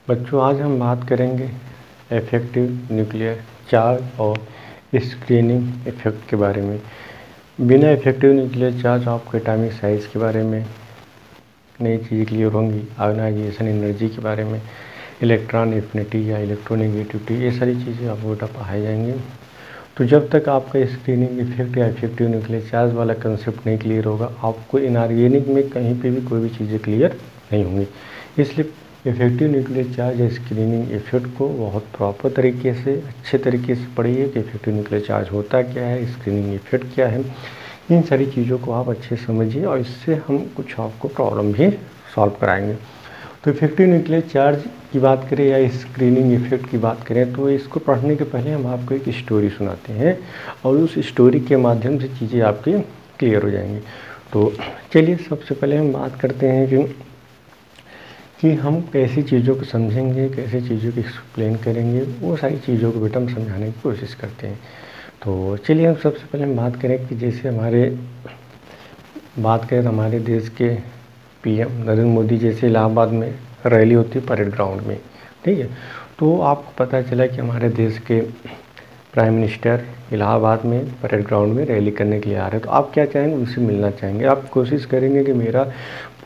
बच्चों, आज हम बात करेंगे इफेक्टिव न्यूक्लियर चार्ज और स्क्रीनिंग इफेक्ट के बारे में। बिना इफेक्टिव न्यूक्लियर चार्ज आपके एटॉमिक साइज के बारे में नई चीज़ें क्लियर होंगी, आयोनाइजेशन एनर्जी के बारे में, इलेक्ट्रॉन एफिनिटी या इलेक्ट्रोनेगेटिविटी, ये सारी चीज़ें आपको पढ़ाई जाएंगी। तो जब तक आपका स्क्रीनिंग इफेक्ट या इफेक्टिव न्यूक्लियर चार्ज वाला कंसेप्ट नहीं क्लियर होगा, आपको इनऑर्गेनिक में कहीं पे भी कोई भी चीज़ें क्लियर नहीं होंगी। इसलिए इफेक्टिव न्यूक्लियर चार्ज या स्क्रीनिंग इफेक्ट को बहुत प्रॉपर तरीके से, अच्छे तरीके से पढ़िए कि इफेक्टिव न्यूक्लियर चार्ज होता क्या है, स्क्रीनिंग इफेक्ट क्या है। इन सारी चीज़ों को आप अच्छे से समझिए और इससे हम कुछ आपको प्रॉब्लम भी सॉल्व कराएंगे। तो इफेक्टिव न्यूक्लियर चार्ज की बात करें या स्क्रीनिंग इफेक्ट की बात करें, तो इसको पढ़ने के पहले हम आपको एक स्टोरी सुनाते हैं और उस स्टोरी के माध्यम से चीज़ें आपकी क्लियर हो जाएंगी। तो चलिए सबसे पहले हम बात करते हैं कि हम कैसी चीज़ों को समझेंगे, कैसी चीज़ों को एक्सप्लेन करेंगे, वो सारी चीज़ों को बेटा हम समझाने की कोशिश करते हैं। तो चलिए हम सबसे पहले हम बात करें कि जैसे हमारे देश के पीएम नरेंद्र मोदी जैसे इलाहाबाद में रैली होती है परेड ग्राउंड में, ठीक है। तो आपको पता चला कि हमारे देश के प्राइम मिनिस्टर इलाहाबाद में परेड ग्राउंड में रैली करने के लिए आ रहे हैं। तो आप क्या चाहेंगे, उनसे मिलना चाहेंगे, आप कोशिश करेंगे कि मेरा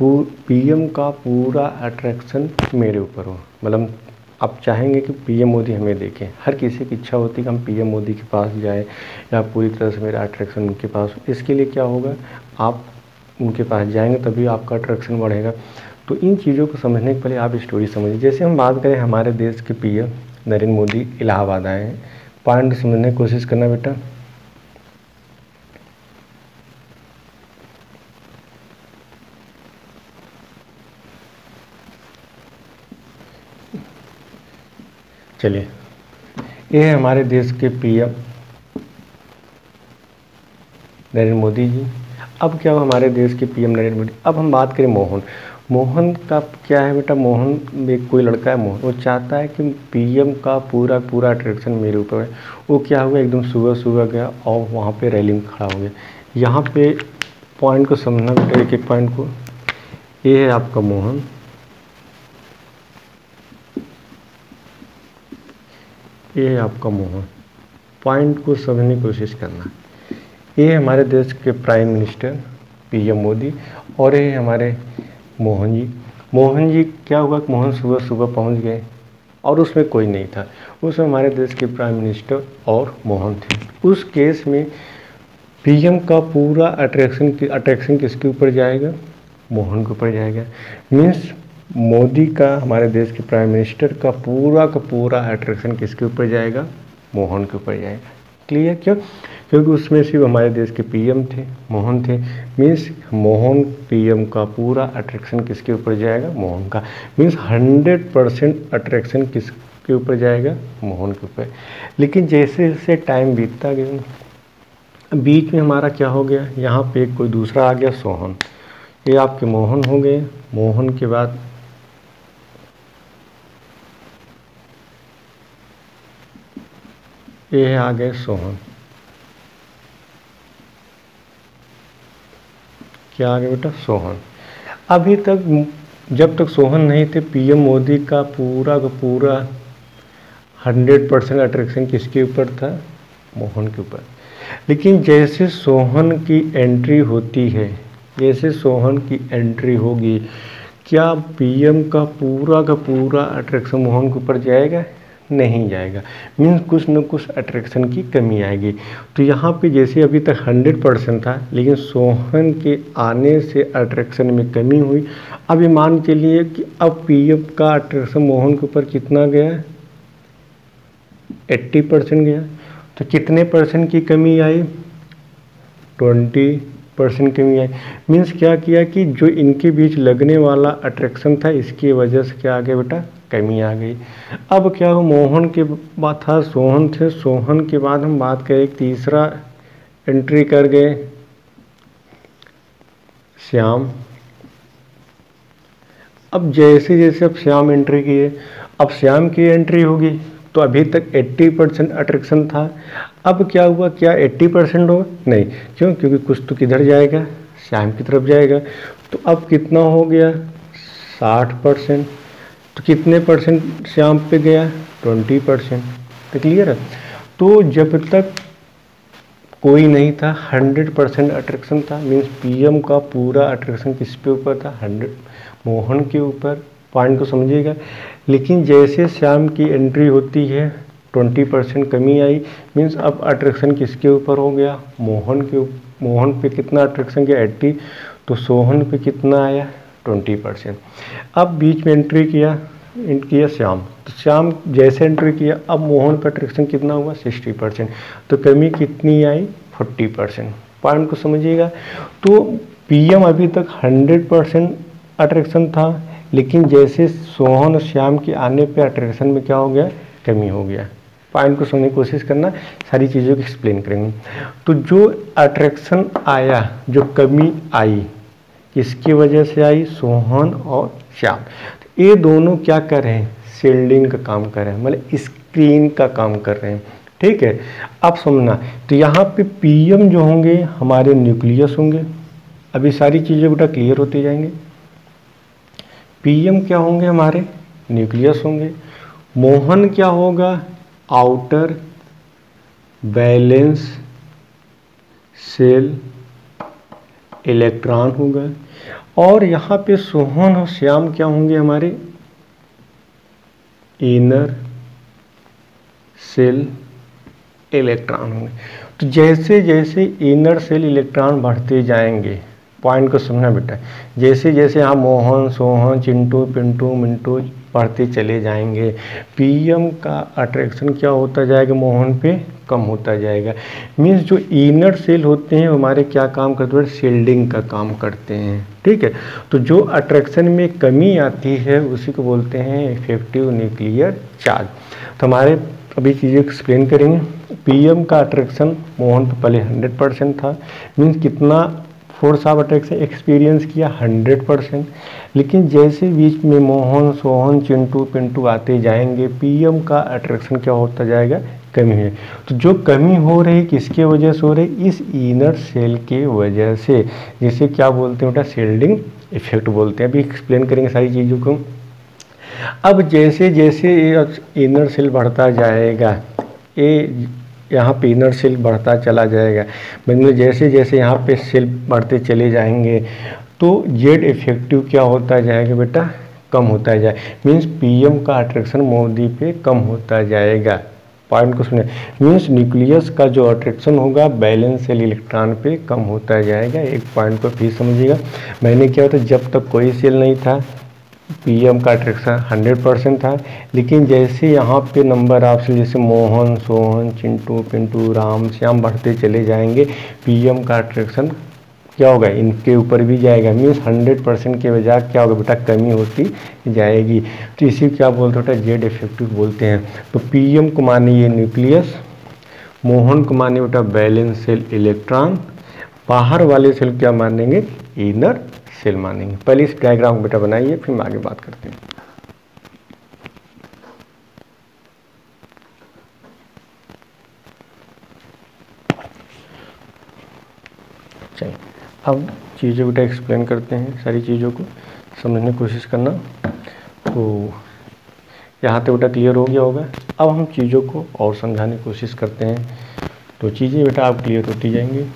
पीएम का पूरा अट्रैक्शन मेरे ऊपर हो। मतलब आप चाहेंगे कि पीएम मोदी हमें देखें। हर किसी की इच्छा होती है कि हम पीएम मोदी के पास जाएं या पूरी तरह से मेरा अट्रैक्शन उनके पास हो। इसके लिए क्या होगा, आप उनके पास जाएंगे तभी आपका अट्रैक्शन बढ़ेगा। तो इन चीज़ों को समझने के पहले आप स्टोरी समझिए। जैसे हम बात करें, हमारे देश के पीएम नरेंद्र मोदी इलाहाबाद आए हैं। पॉइंट समझने की कोशिश करना बेटा। चलिए, ये है हमारे देश के पीएम नरेंद्र मोदी जी। अब क्या हो, हमारे देश के पीएम नरेंद्र मोदी। अब हम बात करें मोहन का क्या है बेटा। मोहन में कोई लड़का है मोहन, वो चाहता है कि पीएम का पूरा अट्रैक्शन मेरे ऊपर है। वो क्या हुआ, एकदम सुबह गया और वहाँ पे रैली में खड़ा हो गया। यहाँ पे पॉइंट को समझना बेटा, एक एक पॉइंट को। ये है आपका मोहन, ये है आपका मोहन। पॉइंट को समझने की कोशिश करना। ये हमारे देश के प्राइम मिनिस्टर पीएम मोदी और ये हमारे मोहन जी। मोहन जी क्या हुआ, मोहन सुबह पहुंच गए और उसमें कोई नहीं था। उसमें हमारे देश के प्राइम मिनिस्टर और मोहन थे। उस केस में पीएम का पूरा अट्रैक्शन किसके ऊपर जाएगा, मोहन के ऊपर जाएगा। मीन्स मोदी का, हमारे देश के प्राइम मिनिस्टर का पूरा अट्रैक्शन किसके ऊपर जाएगा, मोहन के ऊपर जाएगा। क्लियर? क्यों? क्योंकि उसमें सिर्फ हमारे देश के पीएम थे, मोहन थे। मीन्स मोहन पीएम का पूरा अट्रैक्शन किसके ऊपर जाएगा, मोहन का। मीन्स 100% अट्रैक्शन किसके ऊपर जाएगा, मोहन के ऊपर। लेकिन जैसे जैसे टाइम बीतता गया, बीच में हमारा क्या हो गया, यहाँ पे कोई दूसरा आ गया, सोहन। ये आपके मोहन हो गए। मोहन के बाद ये आ गए सोहन। क्या आ गया बेटा, सोहन। अभी तक जब तक सोहन नहीं थे, पीएम मोदी का पूरा 100% अट्रैक्शन किसके ऊपर था, मोहन के ऊपर। लेकिन जैसे सोहन की एंट्री होती है, जैसे सोहन की एंट्री होगी, क्या पीएम का पूरा अट्रैक्शन मोहन के ऊपर जाएगा, नहीं जाएगा। मीन्स कुछ न कुछ अट्रैक्शन की कमी आएगी। तो यहाँ पे जैसे अभी तक 100% था, लेकिन सोहन के आने से अट्रैक्शन में कमी हुई। अब ये मान के लिए कि अब पीएम का अट्रैक्शन मोहन के ऊपर कितना गया, 80% गया। तो कितने परसेंट की कमी आई, 20% कमी आई। मीन्स क्या किया कि जो इनके बीच लगने वाला अट्रैक्शन था, इसकी वजह से क्या आ गया बेटा, कमी आ गई। अब क्या हो, मोहन के बाद था सोहन थे। सोहन के बाद हम बात करें, तीसरा एंट्री कर गए श्याम। अब जैसे जैसे अब श्याम एंट्री किए, अब श्याम की एंट्री होगी। तो अभी तक 80% अट्रैक्शन था। अब क्या हुआ, क्या 80% होगा, नहीं। क्यों? क्योंकि कुछ तो किधर जाएगा, श्याम की तरफ जाएगा। तो अब कितना हो गया, 60%। तो कितने परसेंट श्याम पे गया? 20%। तो क्लियर है। तो जब तक कोई नहीं था 100% अट्रैक्शन था, मीन्स पीएम का पूरा अट्रैक्शन किस पे ऊपर था? 100 मोहन के ऊपर। पॉइंट को समझिएगा। लेकिन जैसे श्याम की एंट्री होती है 20% कमी आई, मीन्स अब अट्रैक्शन किसके ऊपर हो गया? मोहन के। मोहन पे कितना अट्रैक्शन गया? 80। तो सोहन पे कितना आया? 20%। अब बीच में एंट्री किया श्याम। तो श्याम जैसे एंट्री किया, अब मोहन पर अट्रैक्शन कितना हुआ? 60%। तो कमी कितनी आई? 40%। पॉइंट को समझिएगा। तो पीएम अभी तक 100% अट्रैक्शन था, लेकिन जैसे सोहन और श्याम के आने पे अट्रैक्शन में क्या हो गया? कमी हो गया। पॉइंट को समझने की कोशिश करना, सारी चीज़ों को एक्सप्लेन करेंगे। तो जो अट्रैक्शन आया, जो कमी आई, किसकी वजह से आई? सोहन और श्याम। तो ये दोनों क्या कर रहे हैं? शील्डिंग का काम कर रहे हैं, मतलब स्क्रीन का काम कर रहे हैं। ठीक है, अब समझना। तो यहाँ पे पीएम जो होंगे हमारे न्यूक्लियस होंगे। अभी सारी चीज़ें बेटा क्लियर होती जाएंगे। पीएम क्या होंगे? हमारे न्यूक्लियस होंगे। मोहन क्या होगा? आउटर बैलेंस सेल इलेक्ट्रॉन होगा। और यहाँ पे सोहन और श्याम क्या होंगे? हमारे इनर सेल इलेक्ट्रॉन होंगे। तो जैसे जैसे इनर सेल इलेक्ट्रॉन बढ़ते जाएंगे, पॉइंट को समझना बेटा, जैसे जैसे यहाँ मोहन, सोहन, चिंटू, पिंटू, मिंटू बढ़ते चले जाएंगे, पीएम का अट्रैक्शन क्या होता जाएगा? मोहन पे कम होता जाएगा। मीन्स जो इनर सेल होते हैं हमारे क्या काम करते हैं? शील्डिंग का काम करते हैं। ठीक है, तो जो अट्रैक्शन में कमी आती है उसी को बोलते हैं इफेक्टिव न्यूक्लियर चार्ज। तो हमारे अभी चीज़ें एक्सप्लेन करेंगे। पीएम का अट्रैक्शन मोहन पे पहले 100% था, मीन्स कितना फोर्स ऑफ अट्रैक्शन एक्सपीरियंस किया? 100%। लेकिन जैसे बीच में मोहन, सोहन, चिंटू, पिंटू आते जाएंगे, पीएम का अट्रैक्शन क्या होता जाएगा? कमी है। तो जो कमी हो रही किसके वजह से हो रही? इस इनर सेल के वजह से, जिसे क्या बोलते हैं बेटा? शील्डिंग इफेक्ट बोलते हैं। अभी एक्सप्लेन करेंगे सारी चीज़ों को। अब जैसे जैसे इनर सेल बढ़ता जाएगा, ये यहाँ पे इनर सेल बढ़ता चला जाएगा, मतलब जैसे जैसे यहाँ पे सेल बढ़ते चले जाएंगे तो जेड इफेक्टिव क्या होता जाएगा बेटा? कम होता जाए। मीन्स पीएम का अट्रैक्शन मोदी पे कम होता जाएगा। पॉइंट को सुने, मीन्स न्यूक्लियस का जो अट्रैक्शन होगा बैलेंस सेल इलेक्ट्रॉन पे कम होता जाएगा। एक पॉइंट को फिर समझिएगा। मैंने क्या होता, जब तक कोई सेल नहीं था पीएम का अट्रैक्शन 100% था, लेकिन जैसे यहाँ पे नंबर ऑफ सेल जैसे मोहन, सोहन, चिंटू, पिंटू, राम, श्याम बढ़ते चले जाएंगे, पीएम का अट्रैक्शन क्या होगा? इनके ऊपर भी जाएगा। मीन्स 100% के बजाय क्या होगा बेटा? कमी होती जाएगी। तो इसी क्या बोलते हैं बेटा? जेड इफेक्टिव बोलते हैं। तो पीएम को मानिए न्यूक्लियस, मोहन को मानिए बेटा बैलेंस सेल इलेक्ट्रॉन, बाहर वाले सेल क्या मानेंगे? इनर सेल मानेंगे। पहले इस डायग्राम को बेटा बनाइए, फिर हम आगे बात करते हैं। चलिए अब चीज़ों बेटा एक्सप्लेन करते हैं, सारी चीज़ों को समझने की कोशिश करना। तो यहाँ तक बेटा क्लियर हो गया होगा। अब हम चीज़ों को और समझाने की कोशिश करते हैं, तो चीज़ें बेटा आप क्लियर होती जाएंगी।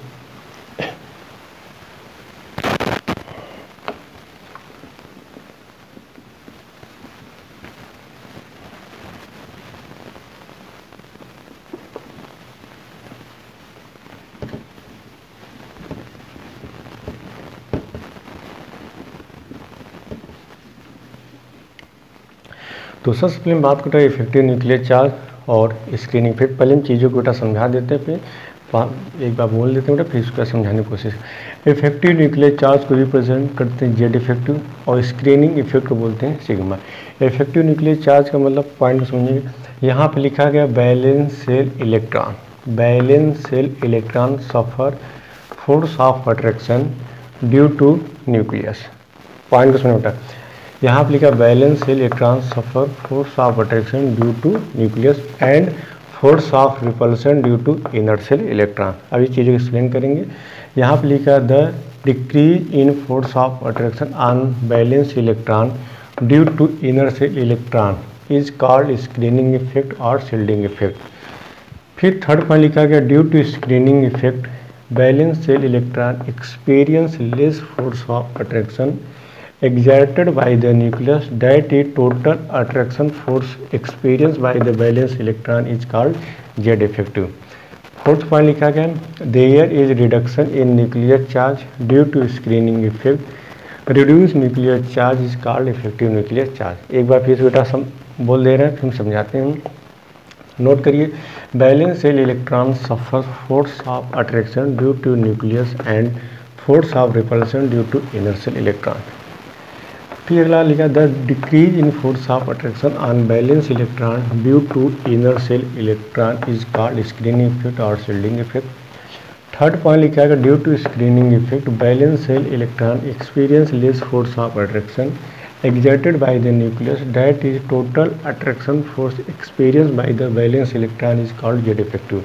तो सबसे पहले हम बात करते हैं इफेक्टिव न्यूक्लियर चार्ज और स्क्रीनिंग इफेक्ट। पहले हम चीज़ों को बेटा समझा देते हैं, फिर एक बार बोल देते हैं बेटा, फिर उसका समझाने की कोशिश। इफेक्टिव न्यूक्लियर चार्ज को रिप्रेजेंट करते हैं जेड इफेक्टिव, और स्क्रीनिंग इफेक्ट को बोलते हैं सिग्मा। इफेक्टिव न्यूक्लियर चार्ज का मतलब पॉइंट को समझिए। यहाँ पे लिखा गया valence shell electron, valence shell electron suffer force of attraction due to nucleus. Point को सुनो बेटा, यहाँ पर लिखा valence shell electron suffer force of attraction due to nucleus and force of repulsion due to inner shell electron. अभी चीज़ों को explain करेंगे। यहाँ पर लिखा the decrease in force of attraction on valence electron due to inner shell electron is called screening effect और shielding effect. फिर third point लिखा गया due to screening effect valence shell electron experience less force of attraction exerted by the nucleus, that is total attraction force experienced by the valence electron is called Z effective. Fourth point लिखा गया there is reduction in nuclear charge due to screening effect reduced nuclear charge is called effective nuclear charge। एक बार फिर से बेटा बोल दे रहे हैं, फिर हम समझाते हैं। नोट करिए valence shell electron suffer force of attraction due to nucleus and force of repulsion due to inner shell electron. फिर अगला लिखा the decrease in force of attraction on valence electron due to inner shell electron is called screening effect और shielding effect. Third point लिखा है due to screening effect valence shell electron experience less force of attraction exerted by the nucleus, that is total attraction force experienced by the valence electron is called Z effective.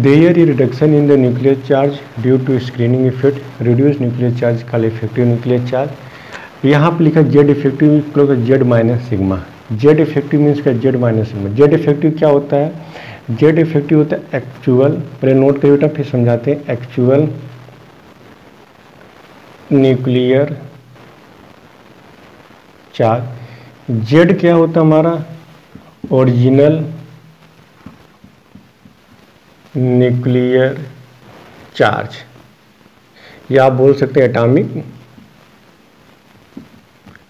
There is reduction in the nuclear charge due to screening effect, reduced nuclear charge called effective nuclear charge। यहाँ पर लिखा Z effective Z minus sigma. Z effective means क्या Z minus sigma. Z effective क्या होता है? Z effective होता है actual, पहले नोट करिए बेटा फिर समझाते हैं। Actual nuclear charge. Z क्या होता है हमारा? ओरिजिनल न्यूक्लियर चार्ज, या आप बोल सकते हैं एटॉमिक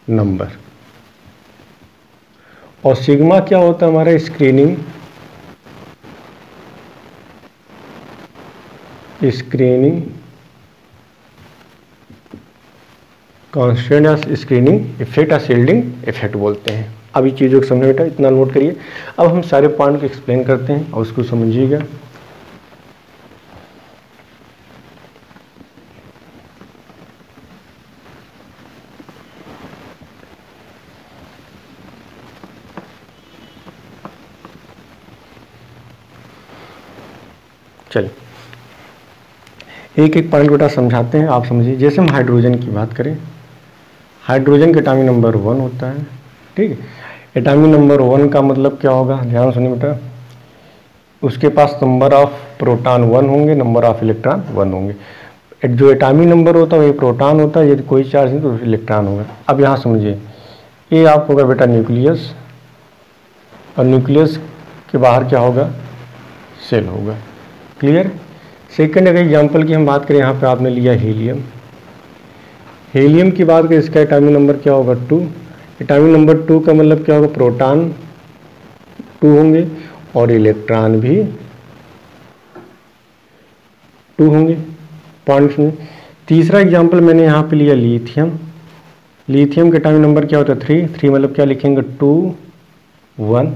नंबर। और सिग्मा क्या होता है हमारा? स्क्रीनिंग कांस्टेंट या स्क्रीनिंग इफेक्ट या शील्डिंग इफेक्ट बोलते हैं। अब ये चीज़ों को समझने बेटा इतना नोट करिए। अब हम सारे पॉइंट को एक्सप्लेन करते हैं और उसको समझिएगा। चलिए एक एक पॉइंट बेटा समझाते हैं, आप समझिए। जैसे हम हाइड्रोजन की बात करें, हाइड्रोजन का एटॉमिक नंबर 1 होता है, ठीक है। एटॉमिक नंबर 1 का मतलब क्या होगा? ध्यान सुनिए बेटा, उसके पास नंबर ऑफ प्रोटॉन 1 होंगे, नंबर ऑफ इलेक्ट्रॉन 1 होंगे। जो एटॉमिक नंबर होता है वही प्रोटॉन होता है, यदि कोई चार्ज नहीं तो इलेक्ट्रॉन होगा। अब यहाँ समझिए, ये आप होगा बेटा न्यूक्लियस, और न्यूक्लियस के बाहर क्या होगा? सेल होगा। क्लियर। सेकंड अगर एग्जाम्पल की हम बात करें, यहाँ पे आपने लिया हीलियम। हीलियम की बात करें, इसका एटॉमिक नंबर क्या होगा? 2। एटॉमिक नंबर 2 का मतलब क्या होगा? प्रोटॉन 2 होंगे और इलेक्ट्रॉन भी 2 होंगे। पॉइंट्स में तीसरा एग्जाम्पल मैंने यहाँ पे लिया लिथियम। लिथियम का एटॉमिक नंबर क्या होता है? 3। 3 मतलब क्या लिखेंगे? 2 1।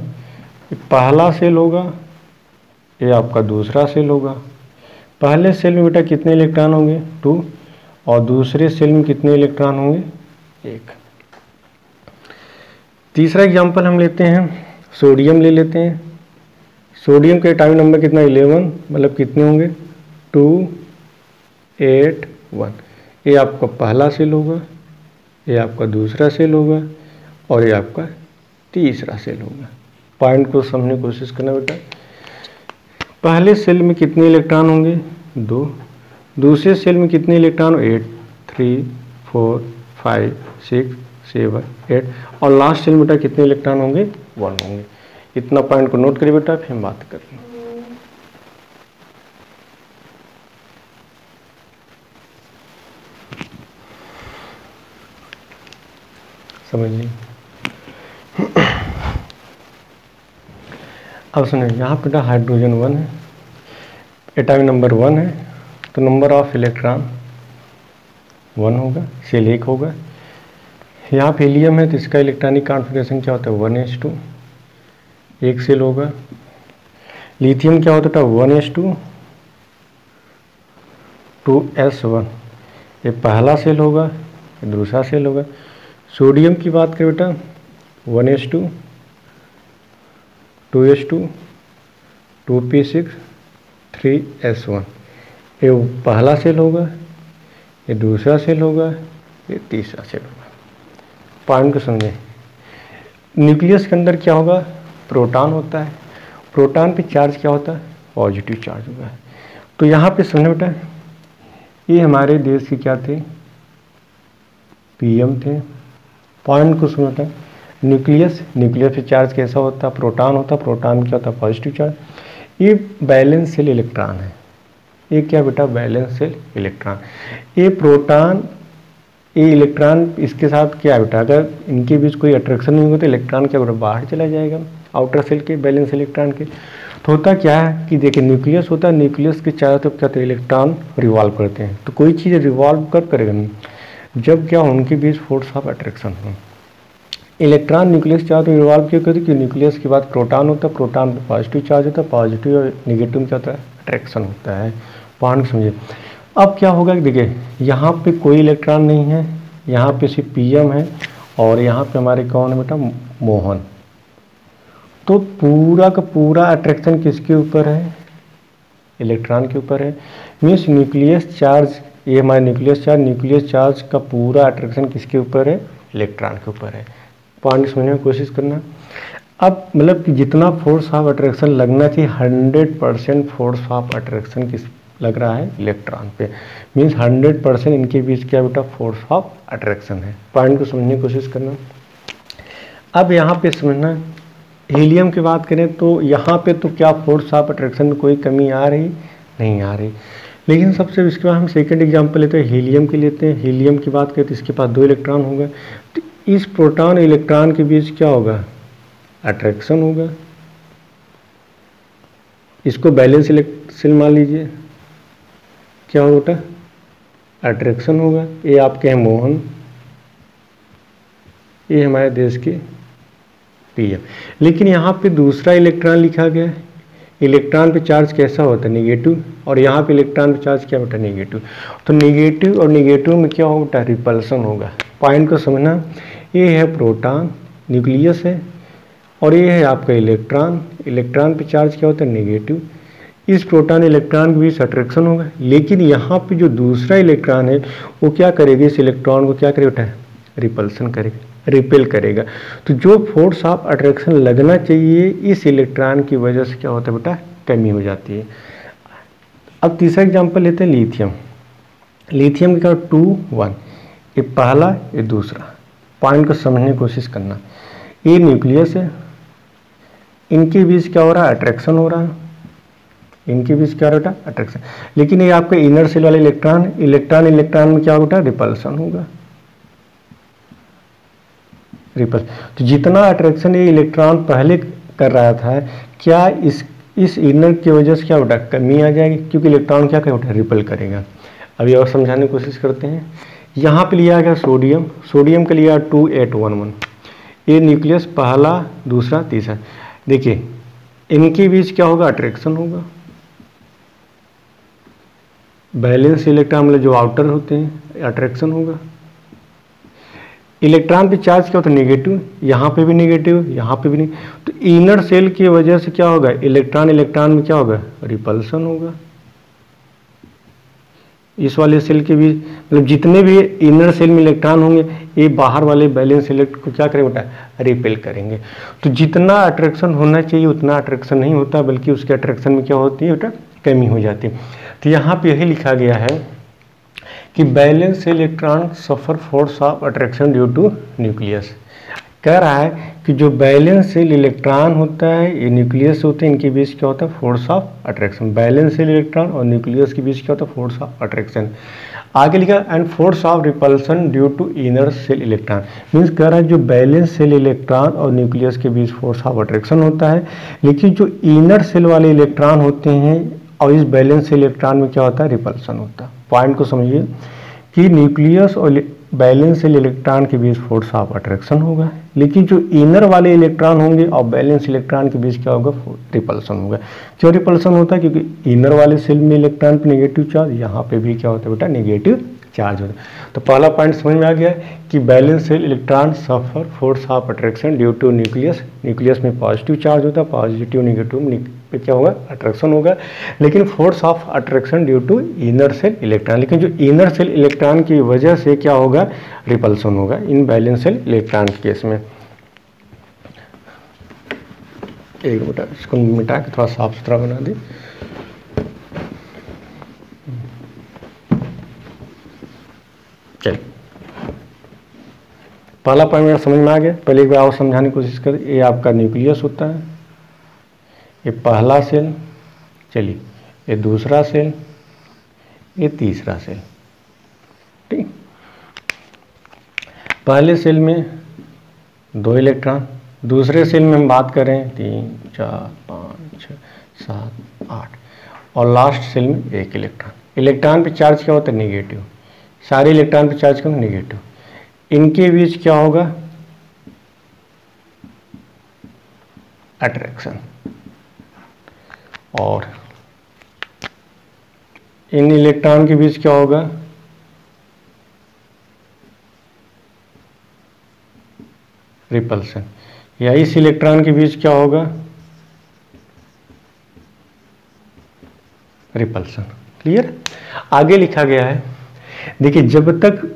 पहला सेल होगा, ये आपका दूसरा सेल होगा। पहले सेल में बेटा कितने इलेक्ट्रॉन होंगे? 2। और दूसरे सेल में कितने इलेक्ट्रॉन होंगे? 1। तीसरा एग्जांपल हम लेते हैं, सोडियम ले लेते हैं। सोडियम का एटॉमिक नंबर कितना? 11। मतलब कितने होंगे? 2 8 1। ये आपका पहला सेल होगा, ये आपका दूसरा सेल होगा, और ये आपका तीसरा सेल होगा। पॉइंट को समझने की कोशिश करना बेटा। पहले सेल में कितने इलेक्ट्रॉन होंगे? 2। दूसरे सेल में कितने इलेक्ट्रॉन? 8 3 4 5 6 7 8। और लास्ट सेल में बेटा कितने इलेक्ट्रॉन होंगे? 1 होंगे। इतना पॉइंट को नोट करिए बेटा, फिर हम बात करेंगे। समझिए। अब सुनिए, यहाँ पे हाइड्रोजन 1 है, एटॉमिक नंबर 1 है, तो नंबर ऑफ इलेक्ट्रॉन 1 होगा, सेल 1 होगा। यहाँ पे हीलियम है तो इसका इलेक्ट्रॉनिक कॉन्फ़िगरेशन क्या होता है? 1s2, 1 सेल होगा। लिथियम क्या होता है? 1s2 2s1। ये पहला सेल होगा, ये दूसरा सेल होगा। सोडियम की बात करें बेटा, 1s2 2s2 2p6 3s1। ये पहला सेल होगा, ये दूसरा सेल होगा, ये तीसरा सेल होगा। पॉइंट को समझें। न्यूक्लियस के अंदर क्या होगा, प्रोटॉन होता है, प्रोटॉन पे चार्ज क्या होता है, पॉजिटिव चार्ज होगा। तो यहाँ पे समझो बेटा, ये हमारे देश के क्या थे, पीएम थे। पॉइंट को समझो बेटा, न्यूक्लियस, न्यूक्लियस पे चार्ज कैसा होता है, प्रोटॉन होता है, प्रोटॉन क्या होता है, पॉजिटिव चार्ज। ये बैलेंस सेल इलेक्ट्रॉन है, ये क्या बेटा, बैलेंस सेल इलेक्ट्रॉन। ये प्रोटॉन, ये इलेक्ट्रॉन इसके साथ क्या बेटा, अगर इनके बीच कोई अट्रैक्शन नहीं होगा तो इलेक्ट्रॉन क्या बेटा बाहर चला जाएगा आउटर सेल के, बैलेंस इलेक्ट्रॉन के। तो होता क्या है कि देखिए न्यूक्लियस होता है, न्यूक्लियस के चारों तरफ क्या होता है, इलेक्ट्रॉन रिवॉल्व करते हैं। तो कोई चीज़ रिवॉल्व कब करेगा, जब क्या उनके बीच फोर्स ऑफ अट्रैक्शन हो। इलेक्ट्रॉन न्यूक्लियस चार्ज में रिवॉल्व क्यों करते, क्योंकि न्यूक्लियस के बाद प्रोटॉन होता है, प्रोटॉन पे पॉजिटिव चार्ज होता है, पॉजिटिव और निगेटिव में क्या होता है, अट्रैक्शन होता है। पॉइंट समझिए। अब क्या होगा, देखिए यहाँ पे कोई इलेक्ट्रॉन नहीं है, यहाँ पे सिर्फ पीएम है और यहाँ पे हमारे कौन है बेटा, मोहन। तो पूरा का पूरा अट्रैक्शन किसके ऊपर है, इलेक्ट्रॉन के ऊपर है। मीन्स न्यूक्लियस चार्ज, ये हमारा न्यूक्लियस चार्ज का पूरा अट्रैक्शन किसके ऊपर है, इलेक्ट्रॉन के ऊपर है। पॉइंट समझने की कोशिश करना। अब मतलब कि जितना फोर्स ऑफ अट्रैक्शन लगना चाहिए, 100% फोर्स ऑफ अट्रैक्शन किस लग रहा है, इलेक्ट्रॉन पे। मीन्स 100% इनके बीच क्या बेटा, फोर्स ऑफ अट्रैक्शन है। पॉइंट को समझने की कोशिश करना। अब यहाँ पे समझना, हीलियम की बात करें तो यहाँ पे तो क्या फोर्स ऑफ अट्रैक्शन में कोई कमी आ रही, नहीं आ रही। लेकिन सबसे इसके बाद हम सेकंड एग्जांपल लेते हैं, हीलियम की लेते हैं। हीलियम की बात करें तो इसके पास 2 इलेक्ट्रॉन होगा, तो इस प्रोटॉन इलेक्ट्रॉन के बीच क्या होगा, अट्रैक्शन होगा। इसको बैलेंस सेल मान लीजिए, क्या होगा बेटा, अट्रैक्शन होगा। ये आपके हैं मोहन, ये हमारे देश के पीएम। लेकिन यहाँ पे दूसरा इलेक्ट्रॉन लिखा गया है, इलेक्ट्रॉन पे चार्ज कैसा होता है, नेगेटिव, और यहाँ पे इलेक्ट्रॉन पे चार्ज क्या होता है, नेगेटिव। तो नेगेटिव और नेगेटिव में क्या होता है, रिपल्सन होगा। पॉइंट को समझना, ये है प्रोटॉन, न्यूक्लियस है, और ये है आपका इलेक्ट्रॉन। इलेक्ट्रॉन पे चार्ज क्या होता है, नेगेटिव। इस प्रोटॉन इलेक्ट्रॉन के बीच अट्रैक्शन होगा, लेकिन यहाँ पे जो दूसरा इलेक्ट्रॉन है वो क्या करेगा, इस इलेक्ट्रॉन को क्या करेगा, रिपल्सन करेगा, रिपेल करेगा। तो जो फोर्स ऑफ अट्रैक्शन लगना चाहिए इस इलेक्ट्रॉन की वजह से क्या होता है बेटा, कमी हो जाती है। अब तीसरा एग्जांपल लेते हैं, लिथियम। लिथियम का 2 1, ये पहला ये दूसरा। पॉइंट को समझने की कोशिश करना। ये न्यूक्लियस है, इनके बीच क्या हो रहा है, अट्रैक्शन हो रहा है, इनके बीच क्या होता है, अट्रैक्शन। लेकिन ये आपका इनर सेल वाले इलेक्ट्रॉन, इलेक्ट्रॉन इलेक्ट्रॉन में क्या होता है, रिपल्सन होगा, रिपल्स। तो जितना अट्रैक्शन ये इलेक्ट्रॉन पहले कर रहा था, क्या इस इनर की वजह से क्या होता है, कमी आ जाएगी, क्योंकि इलेक्ट्रॉन क्या करेगा, रिपल करेगा। अभी और समझाने की कोशिश करते हैं। यहाँ पे लिया गया सोडियम, सोडियम का लिया 2 8 1 1। ये न्यूक्लियस पहला दूसरा तीसरा। देखिए इनके बीच क्या होगा, अट्रैक्शन होगा। बैलेंस इलेक्ट्रॉन मतलब जो आउटर होते हैं, अट्रैक्शन होगा। इलेक्ट्रॉन पे चार्ज क्या होता है, नेगेटिव, यहाँ पे भी नेगेटिव, यहाँ पे भी नहीं। तो इनर सेल की वजह से क्या होगा, इलेक्ट्रॉन इलेक्ट्रॉन में क्या होगा, रिपल्सन होगा। इस वाले सेल के भी मतलब जितने भी इनर सेल में इलेक्ट्रॉन होंगे, ये बाहर वाले बैलेंस इलेक्ट्रॉन को क्या करेंगे बेटा, रिपेल करेंगे। तो जितना अट्रैक्शन होना चाहिए उतना अट्रैक्शन नहीं होता, बल्कि उसके अट्रैक्शन में क्या होती है बेटा, कमी हो जाती है। तो यहाँ पे यही लिखा गया है कि valence electron suffer force of attraction due to nucleus. कह रहा है कि जो बैलेंस सेल इलेक्ट्रॉन होता है, ये न्यूक्लियस होते हैं, इनके बीच क्या होता है, force of attraction. Balance shell electron और न्यूक्लियस के बीच क्या होता है, फोर्स ऑफ अट्रैक्शन। आगे लिखा and force of repulsion due to inner shell electron. Means कह रहा है जो बैलेंस सेल इलेक्ट्रॉन और न्यूक्लियस के बीच फोर्स ऑफ अट्रैक्शन होता है, लेकिन जो इनर सेल वाले इलेक्ट्रॉन होते हैं और इस बैलेंस सेल इलेक्ट्रॉन में क्या होता है, रिपल्सन होता है। पॉइंट को समझिए कि न्यूक्लियस और बैलेंस सेल इलेक्ट्रॉन के बीच फोर्स ऑफ अट्रैक्शन होगा, लेकिन जो इनर वाले इलेक्ट्रॉन होंगे और बैलेंस इलेक्ट्रॉन के बीच क्या होगा, रिपल्सन होगा। क्यों रिपल्सन होता है, क्योंकि इनर वाले सेल में इलेक्ट्रॉन पे नेगेटिव चार्ज, यहाँ पे भी क्या होता है बेटा, नेगेटिव चार्ज होता है। तो पहला पॉइंट समझ में आ गया कि valence shell electron suffer force of attraction due to nucleus. Nucleus में पॉजिटिव चार्ज होता है, पॉजिटिव नेगेटिव पे क्या होगा, अट्रैक्शन होगा। लेकिन force of attraction due to inner shell electron, लेकिन जो इनर सेल इलेक्ट्रॉन की वजह से क्या होगा, रिपल्सन होगा इन वैलेंस सेल इलेक्ट्रॉन के केस में। एक बेटा इसको मिटा के थोड़ा साफ सुथरा बना दे। चलिए पहला पॉइंट मेरा समझ में आ गया। पहले एक बार और समझाने की कोशिश करें। ये आपका न्यूक्लियस होता है, ये पहला सेल, चलिए ये दूसरा सेल, ये तीसरा सेल। ठीक, पहले सेल में 2 इलेक्ट्रॉन, दूसरे सेल में हम बात करें 3 4 5 6 7 8 और लास्ट सेल में 1 इलेक्ट्रॉन। इलेक्ट्रॉन पे चार्ज क्या होता है, नेगेटिव। सारे इलेक्ट्रॉन पे चार्ज क्या, नेगेटिव। इनके बीच क्या होगा, अट्रैक्शन। और इन इलेक्ट्रॉन के बीच क्या होगा, रिपल्सन। या इस इलेक्ट्रॉन के बीच क्या होगा, रिपल्सन। क्लियर। आगे लिखा गया है, देखिए जब तक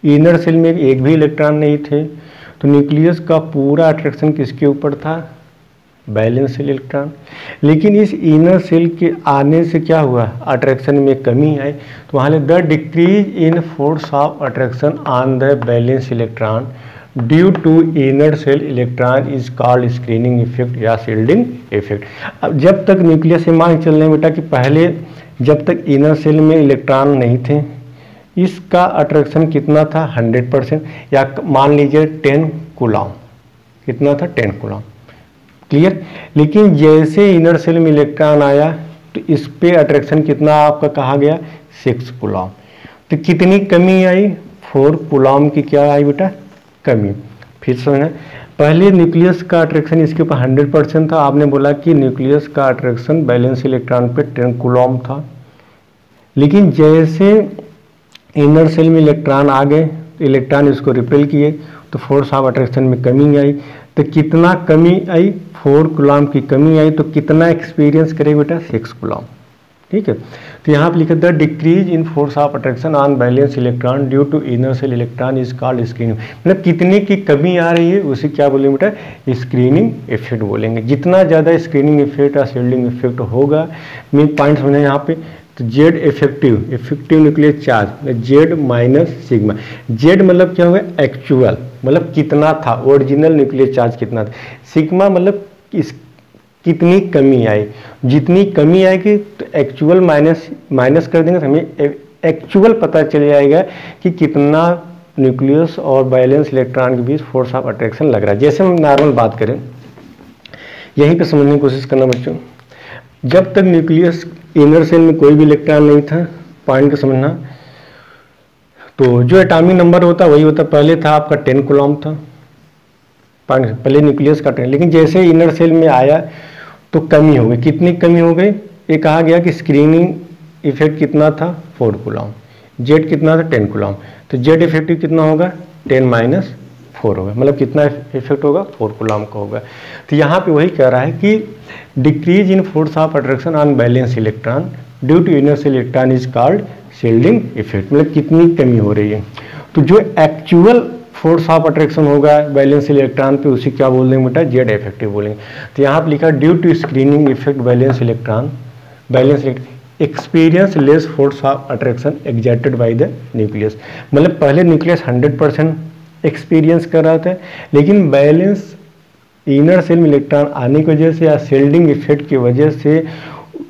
इनर सेल में एक भी इलेक्ट्रॉन नहीं थे तो न्यूक्लियस का पूरा अट्रैक्शन किसके ऊपर था, बैलेंस सेल इलेक्ट्रॉन। लेकिन इस इनर सेल के आने से क्या हुआ, अट्रैक्शन में कमी आई। तो वहाँ the decrease in force of attraction on the valence electron due to inner shell electron is called screening effect या शील्डिंग इफेक्ट। अब जब तक न्यूक्लियस से मान चल रहे हैं बेटा कि पहले जब तक इनर सेल में इलेक्ट्रॉन नहीं थे, इसका अट्रैक्शन कितना था, 100%, या मान लीजिए 10 कूलॉम। कितना था, 10 कूलॉम। क्लियर। लेकिन जैसे इनर सेल में इलेक्ट्रॉन आया तो इस पे अट्रैक्शन कितना आपका कहा गया, 6 कूलॉम। तो कितनी कमी आई, 4 कूलॉम की क्या आई बेटा, कमी। फिर समझना, पहले न्यूक्लियस का अट्रैक्शन इसके ऊपर 100% था। आपने बोला कि न्यूक्लियस का अट्रैक्शन बैलेंस इलेक्ट्रॉन पे 10 कूलॉम था। लेकिन जैसे इनर सेल में इलेक्ट्रॉन आ गए, इलेक्ट्रॉन इसको रिपेल किए तो फोर्स ऑफ अट्रैक्शन में कमी आई। तो कितना कमी आई, 4 कूलॉम की कमी आई। तो कितना एक्सपीरियंस करेगा बेटा, 6 कूलॉम। ठीक है। तो यहाँ पर लिखा था decrease in force of attraction on valence electron due to inner shell electron is called screening. मतलब कितने की कमी आ रही है उसे क्या बोलेंगे बेटा, स्क्रीनिंग इफेक्ट बोलेंगे। जितना ज़्यादा स्क्रीनिंग इफेक्ट या शील्डिंग इफेक्ट होगा, मेन पॉइंट समझना यहाँ पे। तो Z effective nuclear charge, Z minus sigma. Z मतलब क्या होगा, एक्चुअल, मतलब कितना था, ओरिजिनल न्यूक्लियर चार्ज कितना था। सिग्मा मतलब कितनी कमी आई। जितनी कमी आएगी तो एक्चुअल माइनस कर देंगे तो हमें एक्चुअल पता चल जाएगा कि कितना न्यूक्लियस और बैलेंस इलेक्ट्रॉन के बीच फोर्स ऑफ अट्रैक्शन लग रहा है। जैसे हम नॉर्मल बात करें, यहीं पे समझने की कोशिश करना बच्चों। जब तक न्यूक्लियस इनर सेल में कोई भी इलेक्ट्रॉन नहीं था, पॉइंट को समझना, तो जो एटॉमिक नंबर होता वही होता। पहले था आपका 10 कूलॉम था, पहले न्यूक्लियस का 10। लेकिन जैसे इनर सेल में आया तो कमी हो गई। कितनी कमी हो गई, ये कहा गया कि स्क्रीनिंग इफेक्ट कितना था, 4 कूलॉम। जेड कितना था, 10 कूलॉम। तो जेड इफेक्टिव कितना होगा, 10 माइनस 4 होगा। मतलब कितना इफेक्ट होगा, 4 कूलॉम का होगा। तो यहाँ पे वही कह रहा है कि decrease in force of attraction on valence electron due to inner shell electron is called shielding effect. मतलब कितनी कमी हो रही है। तो जो एक्चुअल फोर्स ऑफ अट्रैक्शन होगा बैलेंस इलेक्ट्रॉन पे, उसे क्या बोल देंगे बेटा, जेड इफेक्टिव बोलेंगे। तो यहाँ पे लिखा due to screening effect valence electron experience less force of attraction exerted by the nucleus. मतलब पहले न्यूक्लियस 100% एक्सपीरियंस कर रहा था, लेकिन बैलेंस इनर सेल में इलेक्ट्रॉन आने की वजह से या शील्डिंग इफेक्ट की वजह से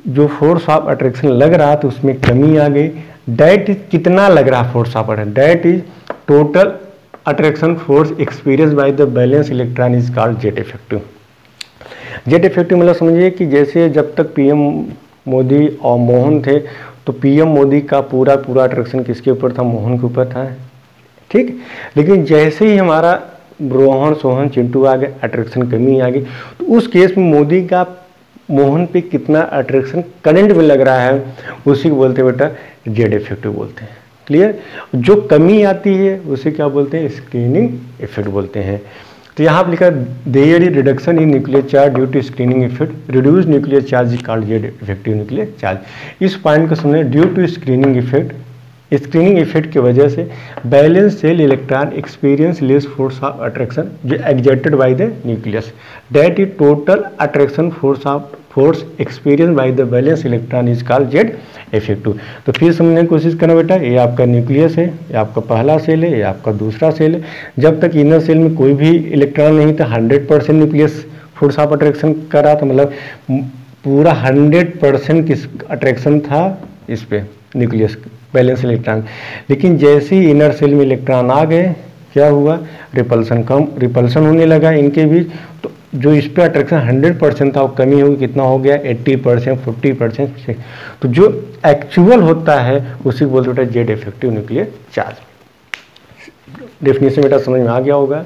जो फोर्स ऑफ अट्रैक्शन लग रहा था उसमें कमी आ गई। दैट इज कितना लग रहा force of attraction, that is total attraction force experience by the valence electron is called Z effective. Z effective मतलब समझिए कि जैसे जब तक पीएम मोदी और मोहन थे तो पीएम मोदी का पूरा अट्रैक्शन किसके ऊपर था, मोहन के ऊपर था। ठीक। लेकिन जैसे ही हमारा रोहन सोहन चिंटू आ गए, अट्रैक्शन कमी आ गई। तो उस केस में मोदी का मोहन पे कितना अट्रैक्शन करंट में लग रहा है, उसी को बोलते हैं बेटा जेड इफेक्टिव बोलते हैं। क्लियर। जो कमी आती है उसे क्या बोलते हैं, स्क्रीनिंग इफेक्ट बोलते हैं। तो यहाँ पर लिखा there is reduction in nuclear charge due to screening effect, reduce nuclear charge is called Z effective nuclear charge. इस पॉइंट को समझे, due to screening effect, screening effect की वजह से valence shell electron experience less force of attraction जो exerted by the nucleus, that is total attraction force experience by the valence electron is called Z effective. तो फिर समझने की कोशिश करना बेटा, ये आपका न्यूक्लियस है, ये आपका पहला सेल है, ये आपका दूसरा सेल है। जब तक इनर सेल में कोई भी इलेक्ट्रॉन नहीं था 100% न्यूक्लियस फोर्स ऑफ अट्रैक्शन कर रहा था, मतलब पूरा 100% किस अट्रैक्शन था इस पे न्यूक्लियस बैलेंस इलेक्ट्रॉन। लेकिन जैसे ही इनर सेल में इलेक्ट्रॉन आ गए क्या हुआ, रिपल्सन होने लगा इनके बीच। तो जो इस पे अट्रैक्शन 100% था वो कमी होगी, कितना हो गया 80%, 40%। तो जो एक्चुअल होता है उसी को बोलते हैं Z effective nuclear charge. Definition बेटा समझ में आ गया होगा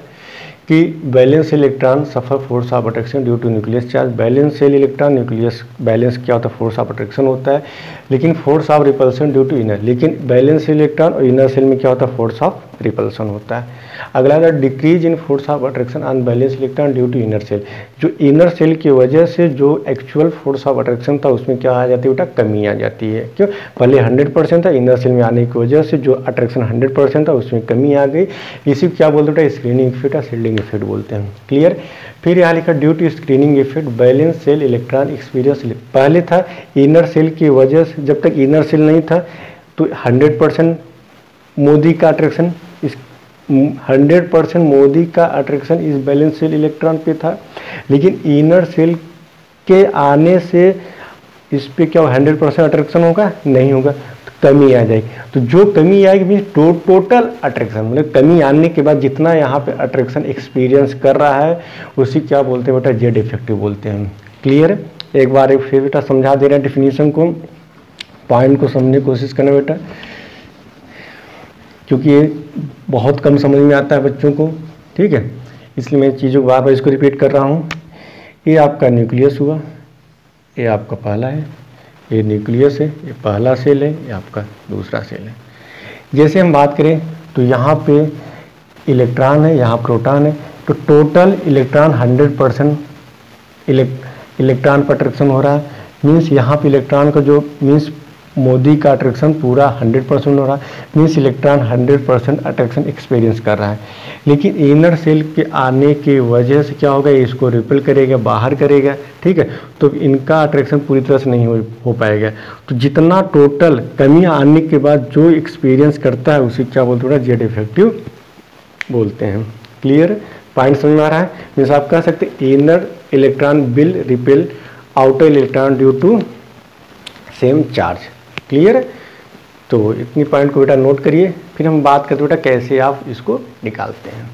कि valence electron suffer force of attraction due to nucleus charge. Valence shell electron nucleus valence क्या होता है, फोर्स ऑफ अट्रैक्शन होता है, लेकिन force of repulsion due to inner. लेकिन बैलेंस इलेक्ट्रॉन और इनर सेल में क्या होता है, फोर्स ऑफ रिपल्सन होता है। अगला है decrease in force of attraction on valence electron due to inner shell. जो इनर सेल की वजह से जो एक्चुअल फोर्स ऑफ अट्रैक्शन था उसमें क्या आ जाती है बेटा, कमी आ जाती है। क्यों, पहले 100% था, इनर सेल में आने की वजह से जो अट्रैक्शन 100% था उसमें कमी आ गई। इसी को क्या बोलते हैं, स्क्रीनिंग इफेक्ट या शील्डिंग इफेक्ट बोलते हैं। क्लियर। फिर यहाँ लिखा due to screening effect valence shell electron experience. पहले था इनर सेल की वजह से, जब तक इनर सेल नहीं था तो 100% मोदी का अट्रैक्शन, 100% मोदी का अट्रैक्शन इस बैलेंस सेल इलेक्ट्रॉन पे था। लेकिन इनर सेल के आने से इस पे क्या 100% अट्रैक्शन होगा, नहीं होगा, तो कमी आ जाएगी। तो जो कमी आएगी मीन्स टोटल अट्रैक्शन, मतलब कमी आने के बाद जितना यहाँ पे अट्रैक्शन एक्सपीरियंस कर रहा है उसी क्या बोलते हैं बेटा, जेड इफेक्टिव बोलते हैं। क्लियर। एक बार फिर बेटा समझा दे रहे हैं डेफिनेशन को, पॉइंट को समझने की कोशिश करना बेटा, क्योंकि ये बहुत कम समझ में आता है बच्चों को, ठीक है, इसलिए मैं चीज़ों को बार बार इसको रिपीट कर रहा हूँ। ये आपका न्यूक्लियस हुआ, ये आपका पहला है, ये न्यूक्लियस है, ये पहला सेल है, ये आपका दूसरा सेल है। जैसे हम बात करें तो यहाँ पे इलेक्ट्रॉन है, यहाँ प्रोटॉन है, तो टोटल इलेक्ट्रॉन 100% इलेक्ट्रॉन पर अट्रैक्शन हो रहा है। मीन्स यहाँ पे इलेक्ट्रॉन का जो मीन्स मोदी का अट्रैक्शन पूरा 100% हो रहा है, मीन्स इलेक्ट्रॉन 100% अट्रैक्शन एक्सपीरियंस कर रहा है। लेकिन इनर सेल के आने की वजह से क्या होगा, इसको रिपेल करेगा, बाहर करेगा, ठीक है, तो इनका अट्रैक्शन पूरी तरह से नहीं हो पाएगा। तो जितना टोटल कमी आने के बाद जो एक्सपीरियंस करता है उसे क्या बोलते हैं, जेड इफेक्टिव बोलते हैं। क्लियर। पॉइंट समझ में आ रहा है। मीन्स आप कह सकते inner electron will repel outer electron due to same charge. Clear. तो इतनी पॉइंट को बेटा नोट करिए, फिर हम बात करते बेटा कैसे आप इसको निकालते हैं।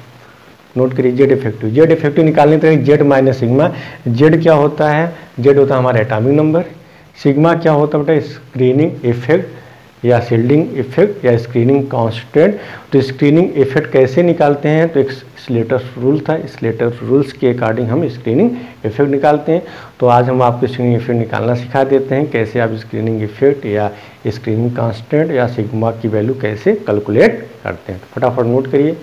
नोट करिए जेड इफेक्टिव। जेड इफेक्टिव निकालने के लिए जेड माइनस सिग्मा। जेड क्या होता है, जेड होता है हमारा एटॉमिक नंबर, सिग्मा क्या होता है बेटा, स्क्रीनिंग इफेक्ट या शील्डिंग इफेक्ट या स्क्रीनिंग कांस्टेंट। तो स्क्रीनिंग इफेक्ट कैसे निकालते हैं, तो एक स्लेटर रूल था, स्लेटर रूल्स के अकॉर्डिंग हम स्क्रीनिंग इफेक्ट निकालते हैं। तो आज हम आपको स्क्रीनिंग इफेक्ट निकालना सिखा देते हैं, कैसे आप स्क्रीनिंग इफेक्ट या स्क्रीनिंग कांस्टेंट या सिग्मा की वैल्यू कैसे कैलकुलेट करते हैं। तो फटाफट नोट करिए।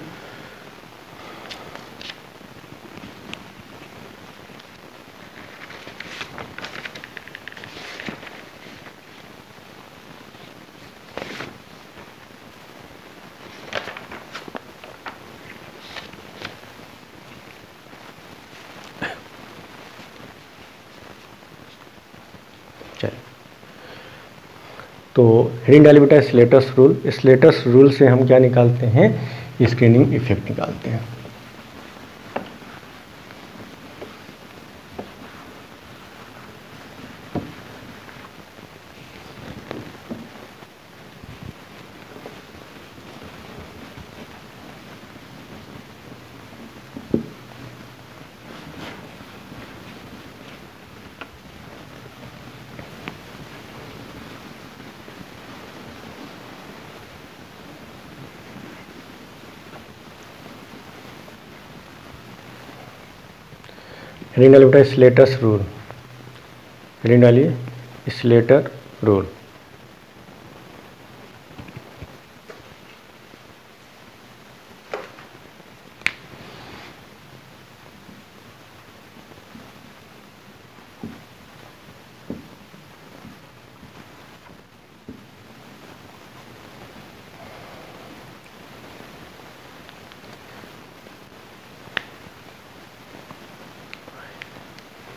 तो हेडिंग डाली बेटा स्लेटर्स रूल। स्लेटर्स रूल से हम क्या निकालते हैं, स्क्रीनिंग इफेक्ट निकालते हैं। हेडिंग डालिए बेटा स्लेटर्स रूल। हेडिंग डालिए स्लेटर रूल।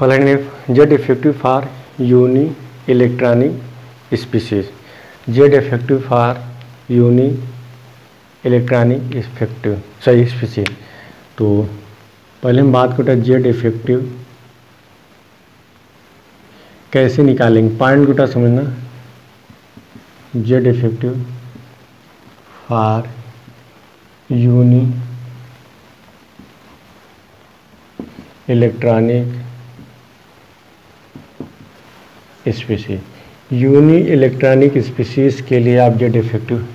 पहले Z effective for unielectronic species, Z effective for unielectronic effective सही स्पीसीज। तो पहले हम बात करते हैं जेड इफेक्टिव कैसे निकालेंगे, पॉइंट गुटा समझना। Z effective for unielectronic species, unielectronic species के लिए आप जेड इफेक्टिव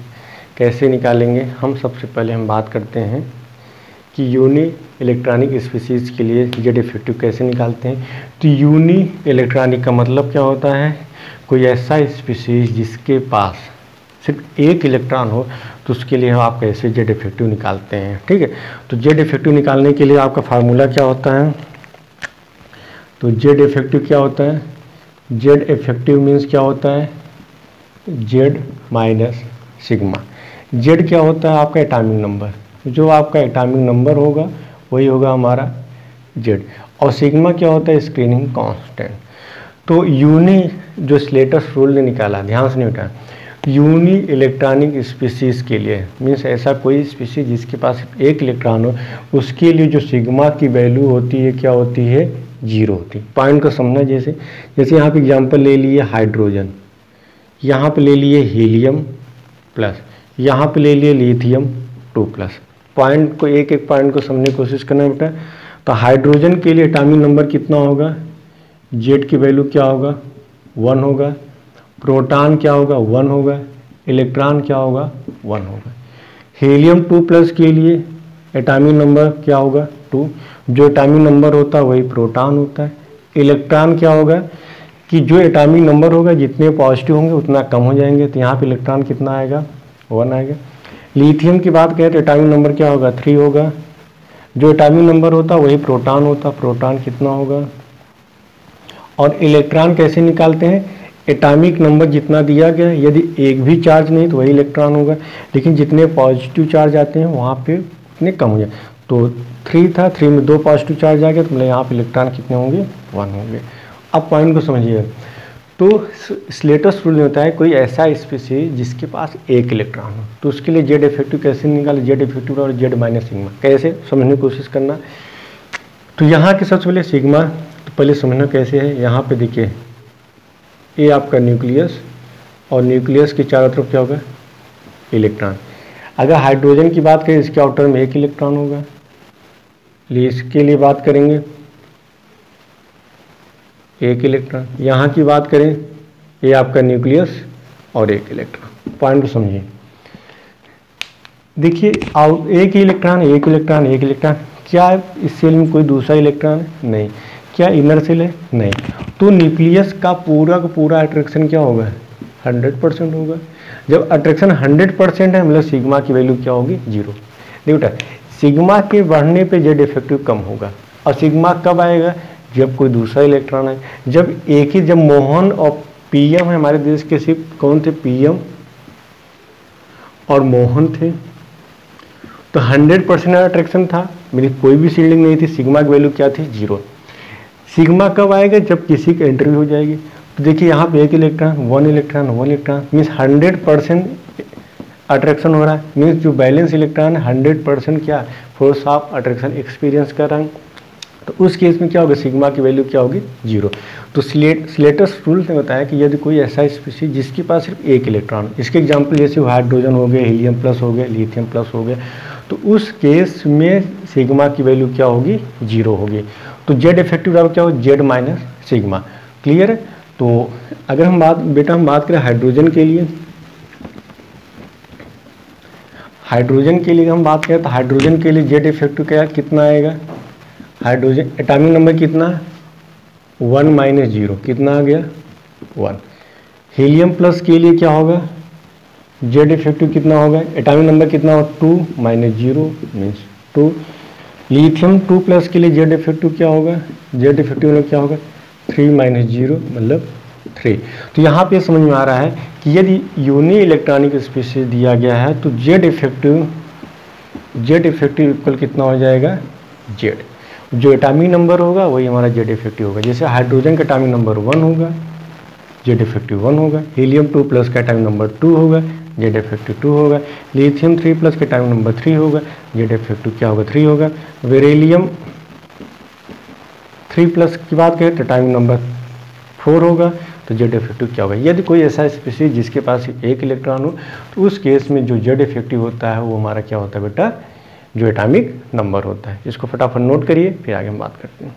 कैसे निकालेंगे। हम सबसे पहले हम बात करते हैं कि यूनी इलेक्ट्रॉनिक स्पीसीज के लिए जेड इफेक्टिव कैसे निकालते हैं। तो यूनी इलेक्ट्रॉनिक का मतलब क्या होता है, कोई ऐसा स्पीसीज जिसके पास सिर्फ एक इलेक्ट्रॉन हो, तो उसके लिए आप कैसे जेड इफेक्टिव निकालते हैं। ठीक है, तो जेड इफेक्टिव निकालने के लिए आपका फार्मूला क्या होता है। तो जेड इफेक्टिव क्या होता है, जेड इफेक्टिव मीन्स क्या होता है, जेड माइनस सिग्मा। जेड क्या होता है, आपका एटॉमिक नंबर, जो आपका एटॉमिक नंबर होगा वही होगा हमारा जेड। और सिग्मा क्या होता है, स्क्रीनिंग कांस्टेंट। तो यूनी जो स्लेटर्स रूल ने निकाला, ध्यान से नहीं उठाया, यूनी इलेक्ट्रॉनिक स्पीसीज के लिए मीन्स ऐसा कोई स्पीसीज जिसके पास एक इलेक्ट्रॉन हो, उसके लिए जो सिग्मा की वैल्यू होती है क्या होती है, जीरो होती है। पॉइंट को समझना, जैसे यहाँ पे एग्जांपल ले लिए हाइड्रोजन, यहाँ पे ले लिए हीलियम प्लस, यहाँ पे ले लिए लिथियम 2+। पॉइंट को एक एक पॉइंट को समझने की कोशिश करना बेटा। तो हाइड्रोजन के लिए एटॉमिक नंबर कितना होगा, जेड की वैल्यू क्या होगा, 1 होगा। प्रोटॉन क्या होगा, 1 होगा। इलेक्ट्रॉन क्या होगा, 1 होगा। हीलियम 2+ के लिए एटॉमिक नंबर क्या होगा, 2। जो एटॉमिक नंबर होता है वही प्रोटॉन होता है। इलेक्ट्रॉन क्या होगा कि जो एटॉमिक नंबर होगा जितने पॉजिटिव होंगे उतना कम हो जाएंगे, तो यहाँ पे इलेक्ट्रॉन कितना आएगा, 1 आएगा। लिथियम की बात करें तो एटॉमिक नंबर क्या होगा, 3 होगा। जो एटॉमिक नंबर होता है वही प्रोटॉन होता, प्रोटॉन कितना होगा। और इलेक्ट्रॉन कैसे निकालते हैं, एटॉमिक नंबर जितना दिया गया, यदि एक भी चार्ज नहीं तो वही इलेक्ट्रॉन होगा, लेकिन जितने पॉजिटिव चार्ज आते हैं वहाँ पे उतने कम हो जाए। तो 3 था, 3 में 2 पॉजिटिव चार्ज आ गया, तो मतलब यहाँ पे इलेक्ट्रॉन कितने होंगे, 1 होंगे। अब पॉइंट को समझिए। तो स्लेटर्स रूल में होता है कोई ऐसा स्पीसीज जिसके पास एक इलेक्ट्रॉन हो, तो उसके लिए जेड इफेक्टिव कैसे निकाले, जेड इफेक्टिव और जेड माइनस सिग्मा कैसे समझने की कोशिश करना। तो यहाँ के सबसे पहले सिग्मा, तो पहले समझना कैसे है। यहाँ पे देखिए ये आपका न्यूक्लियस, और न्यूक्लियस के चारों तरफ क्या होगा, इलेक्ट्रॉन। अगर हाइड्रोजन की बात करें, इसके आउटर में एक इलेक्ट्रॉन होगा। इसके लिए बात करेंगे एक इलेक्ट्रॉन। यहाँ की बात करें, ये आपका न्यूक्लियस और एक इलेक्ट्रॉन। पॉइंट को समझिए। देखिए एक ही इलेक्ट्रॉन, एक इलेक्ट्रॉन, एक इलेक्ट्रॉन, क्या इस सेल में कोई दूसरा इलेक्ट्रॉन है, नहीं। क्या इनर सेल है, नहीं। तो न्यूक्लियस का पूरा अट्रैक्शन क्या होगा, 100% होगा। जब अट्रैक्शन 100% है, मतलब सिग्मा की वैल्यू क्या होगी, 0। देखो बेटा, सिग्मा के बढ़ने पे जेड इफेक्टिव कम होगा। और सिग्मा कब आएगा, जब कोई दूसरा इलेक्ट्रॉन है। जब एक ही, जब मोहन और पीएम है, हमारे देश के सिर्फ कौन थे, पीएम और मोहन थे, तो 100% अट्रैक्शन था, मेरी कोई भी शील्डिंग नहीं थी, सिग्मा की वैल्यू क्या थी, 0। सिग्मा कब आएगा, जब किसी की एंट्री हो जाएगी। तो देखिए यहाँ पे एक electron, 1 electron, 1 electron, means 100% attraction हो रहा है। मीन्स जो बैलेंस इलेक्ट्रॉन है 100% क्या फोर्स ऑफ अट्रैक्शन एक्सपीरियंस कर रहा है। तो उस केस में क्या होगा, सिग्मा की वैल्यू क्या होगी, 0। तो स्लेटर्स रूल ने बताया कि यदि कोई ऐसा स्पीसीज जिसके पास सिर्फ एक इलेक्ट्रॉन, इसके एग्जांपल जैसे हाइड्रोजन हो गया, हीलियम प्लस हो गया, लिथियम प्लस हो गया, तो उस केस में सिग्मा की वैल्यू क्या होगी, 0 होगी। तो जेड इफेक्टिव बराबर क्या होगा, जेड माइनस सिग्मा। क्लियर है। तो अगर हम बात करें हाइड्रोजन के लिए, हाइड्रोजन के लिए हम बात करें तो हाइड्रोजन के लिए जेड इफेक्टिव क्या कितना आएगा, हाइड्रोजन एटॉमिक नंबर कितना, 1 - 0, कितना आ गया, 1। हीलियम प्लस के लिए क्या होगा, जेड इफेक्टिव कितना होगा, एटॉमिक नंबर कितना होगा, 2 - 0 मीन्स 2। लिथियम 2+ के लिए जेड इफेक्टिव क्या होगा, जेड इफेक्टिव मतलब क्या होगा, 3 - 0 मतलब 3। तो यहाँ पे समझ में आ रहा है कि यदि यूनी इलेक्ट्रॉनिक स्पीशीज दिया गया है तो जेड इफेक्टिव इक्वल कितना हो जाएगा, जेड। जो एटॉमिक नंबर होगा वही हमारा जेड इफेक्टिव होगा। जैसे हाइड्रोजन का एटॉमिक नंबर 1 होगा, जेड इफेक्टिव 1 होगा। हीलियम 2 प्लस का एटॉमिक नंबर 2 होगा, जेड इफेक्टिव 2 होगा। लिथियम 3 प्लस का एटॉमिक नंबर 3 होगा, जेड इफेक्टिव क्या होगा 3 होगा। बेरिलियम 3 प्लस की बात करें तो एटॉमिक नंबर 4 होगा, तो जेड इफेक्टिव क्या होगा। यदि कोई ऐसा स्पीशीज जिसके पास एक इलेक्ट्रॉन हो तो उस केस में जो जेड इफेक्टिव होता है वो हमारा क्या होता है बेटा, जो एटॉमिक नंबर होता है। इसको फटाफट नोट करिए, फिर आगे हम बात करते हैं।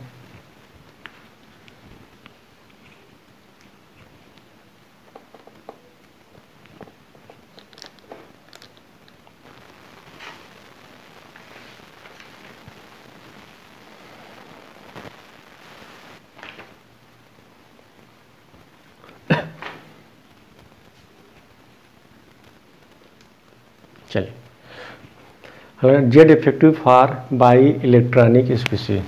चलिए, Z effective for by electronic species.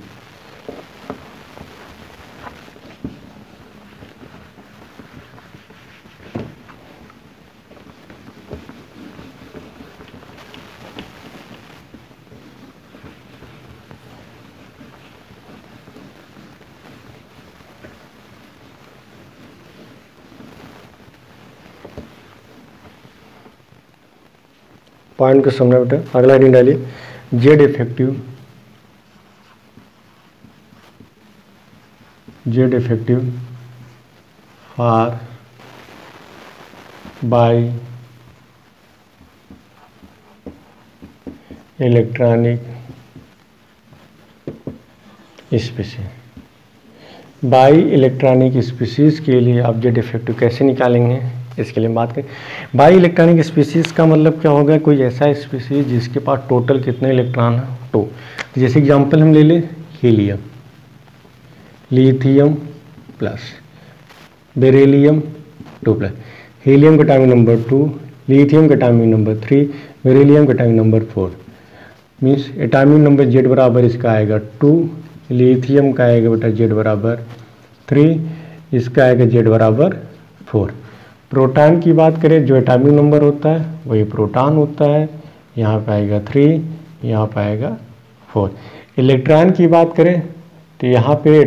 Point को समझना बेटा, अगला हेडिंग डालिए, Z effective for by electronic species. By electronic species के लिए आप जेड इफेक्टिव कैसे निकालेंगे, इसके लिए बात करें। बाई इलेक्ट्रॉनिक स्पीशीज का मतलब क्या होगा, कोई ऐसा स्पीशीज जिसके पास टोटल कितने इलेक्ट्रॉन है, 2। जैसे एग्जांपल हम ले लें helium, lithium plus, beryllium 2 plus. Helium का एटॉमिक नंबर 2, लिथियम का एटॉमिक नंबर 3, बेरिलियम का atomic number 4। Means atomic number Z बराबर इसका आएगा 2, लिथियम का आएगा बेटा जेड बराबर 3, इसका आएगा जेड बराबर 4। प्रोटॉन की बात करें, जो एटॉमिक नंबर होता है वही प्रोटॉन होता है, यहाँ पे आएगा 3, यहाँ पे आएगा 4। इलेक्ट्रॉन की बात करें तो यहाँ पे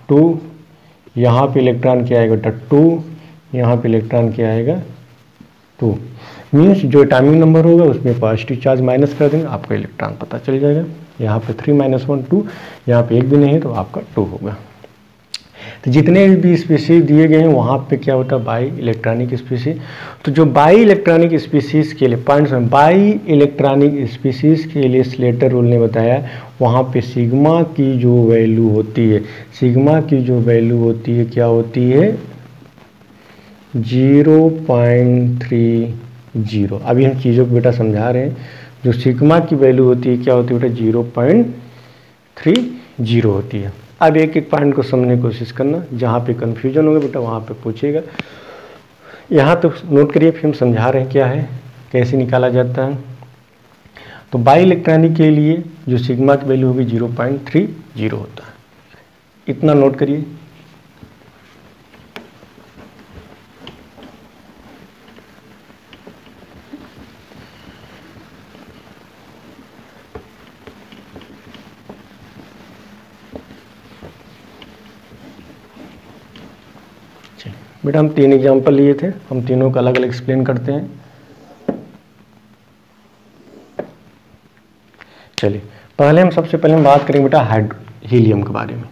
2, यहाँ पे इलेक्ट्रॉन क्या आएगा बेटा 2, यहाँ पे इलेक्ट्रॉन क्या आएगा 2। मीन्स जो एटॉमिक नंबर होगा उसमें पॉजिटिव चार्ज माइनस कर देंगे, आपका इलेक्ट्रॉन पता चल जाएगा। यहाँ पे 3 - 1 2, यहाँ पे 1 भी नहीं है तो आपका 2 होगा। तो जितने भी स्पीशीज दिए गए हैं वहाँ पे क्या होता है, बाई इलेक्ट्रॉनिक स्पीशीज। तो जो बाई इलेक्ट्रॉनिक स्पीशीज के लिए पॉइंट्स में, बाई इलेक्ट्रॉनिक स्पीशीज के लिए स्लेटर रूल ने बताया वहाँ पे सिग्मा की जो वैल्यू होती है, सिग्मा की जो वैल्यू होती है क्या होती है, 0.30। अभी हम चीज़ों को बेटा समझा रहे हैं। जो सिग्मा की वैल्यू होती है क्या होती है बेटा, 0.30 होती है। अब एक एक पॉइंट को समझने की कोशिश करना, जहाँ पे कन्फ्यूजन होगा बेटा वहाँ पे पूछेगा। यहाँ तो नोट करिए, फिर हम समझा रहे हैं क्या है, कैसे निकाला जाता है। तो बाई इलेक्ट्रॉनिक के लिए जो सिग्मा की वैल्यू होगी 0.30 होता है, इतना नोट करिए। बेटा हम 3 एग्जाम्पल लिए थे, हम तीनों का अलग अलग एक्सप्लेन करते हैं। चलिए पहले सबसे पहले हम बात करेंगे बेटा हीलियम के बारे में।